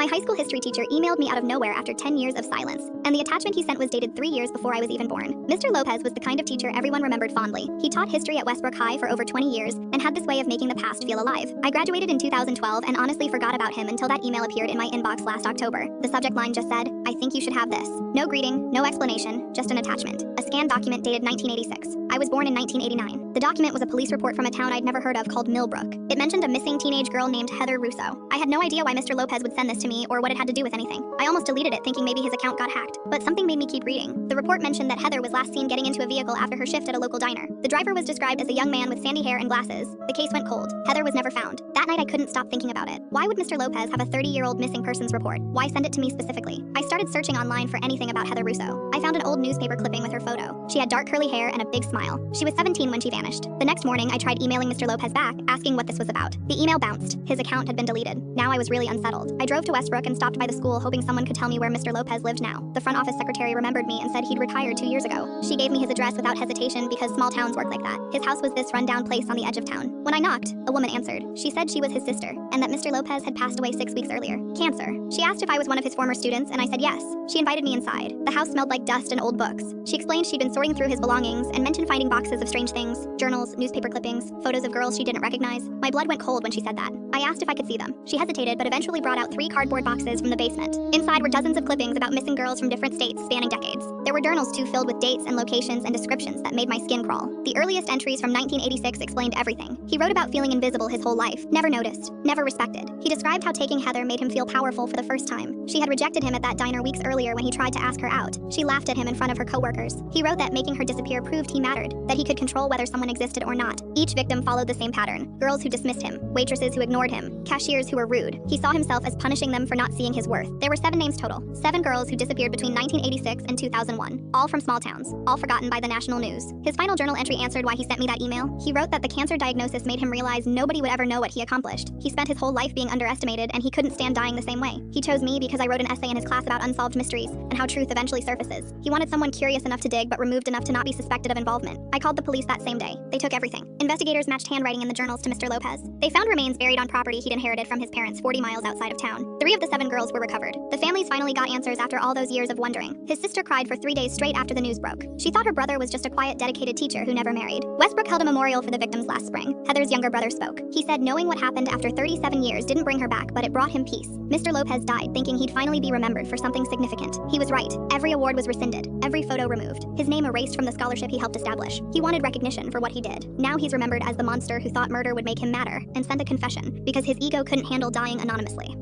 My high school history teacher emailed me out of nowhere after 10 years of silence, and the attachment he sent was dated 3 years before I was even born. Mr. Lopez was the kind of teacher everyone remembered fondly. He taught history at Westbrook High for over 20 years and had this way of making the past feel alive. I graduated in 2012 and honestly forgot about him until that email appeared in my inbox last October. The subject line just said, "I think you should have this." No greeting, no explanation, just an attachment. A scanned document dated 1986. I was born in 1989. The document was a police report from a town I'd never heard of called Millbrook. It mentioned a missing teenage girl named Heather Russo. I had no idea why Mr. Lopez would send this to me or what it had to do with anything. I almost deleted it thinking maybe his account got hacked, but something made me keep reading. The report mentioned that Heather was last seen getting into a vehicle after her shift at a local diner. The driver was described as a young man with sandy hair and glasses. The case went cold. Heather was never found. That night I couldn't stop thinking about it. Why would Mr. Lopez have a 30-year-old missing persons report? Why send it to me specifically? I started searching online for anything about Heather Russo. I found an old newspaper clipping with her photo. She had dark curly hair and a big smile. She was 17 when she vanished. The next morning I tried emailing Mr. Lopez back, asking what this was about. The email bounced. His account had been deleted. Now I was really unsettled. I drove to Westbrook and stopped by the school hoping someone could tell me where Mr. Lopez lived now. The front office secretary remembered me and said he'd retired 2 years ago. She gave me his address without hesitation because small towns work like that. His house was this rundown place on the edge of town. When I knocked, a woman answered. She said she was his sister and that Mr. Lopez had passed away 6 weeks earlier. Cancer. She asked if I was one of his former students and I said yes. She invited me inside. The house smelled like dust and old books. She explained she'd been sorting through his belongings and mentioned finding boxes of strange things, journals, newspaper clippings, photos of girls she didn't recognize. My blood went cold when she said that. I asked if I could see them. She hesitated but eventually brought out 3 cardboard boxes from the basement. Inside were dozens of clippings about missing girls from different states spanning decades. There were journals too filled with dates and locations and descriptions that made my skin crawl. The earliest entries from 1986 explained everything. He wrote about feeling invisible his whole life, never noticed, never respected. He described how taking Heather made him feel powerful for the first time. She had rejected him at that diner weeks earlier when he tried to ask her out. She laughed at him in front of her coworkers. He wrote that making her disappear proved he mattered, that he could control whether someone existed or not. Each victim followed the same pattern. Girls who dismissed him, waitresses who ignored him, cashiers who were rude. He saw himself as punishing them for not seeing his worth. There were 7 names total. 7 girls who disappeared between 1986 and 2001. All from small towns, all forgotten by the national news. His final journal entry answered why he sent me that email. He wrote that the cancer diagnosis made him realize nobody would ever know what he accomplished. He spent his whole life being underestimated and he couldn't stand dying the same way. He chose me because I wrote an essay in his class about unsolved mysteries and how truth eventually surfaces. He wanted someone curious enough to dig but removed enough to not be suspected of involvement. I called the police that same day. They took everything. Investigators matched handwriting in the journals to Mr. Lopez. They found remains buried on property he'd inherited from his parents 40 miles outside of town. 3 of the 7 girls were recovered. The families finally got answers after all those years of wondering. His sister cried for 3 days straight after the news broke. She thought her brother was just a quiet, dedicated teacher who never married. Westbrook held a memorial for the victims last spring. Heather's younger brother spoke. He said knowing what happened after 37 years didn't bring her back, but it brought him peace. Mr. Lopez died thinking he'd finally be remembered for something significant. He was right. Every award was rescinded, every photo removed, his name erased from the scholarship he helped establish. He wanted recognition for what he did. Now he's remembered as the monster who thought murder would make him matter and sent a confession because his ego couldn't handle dying anonymously.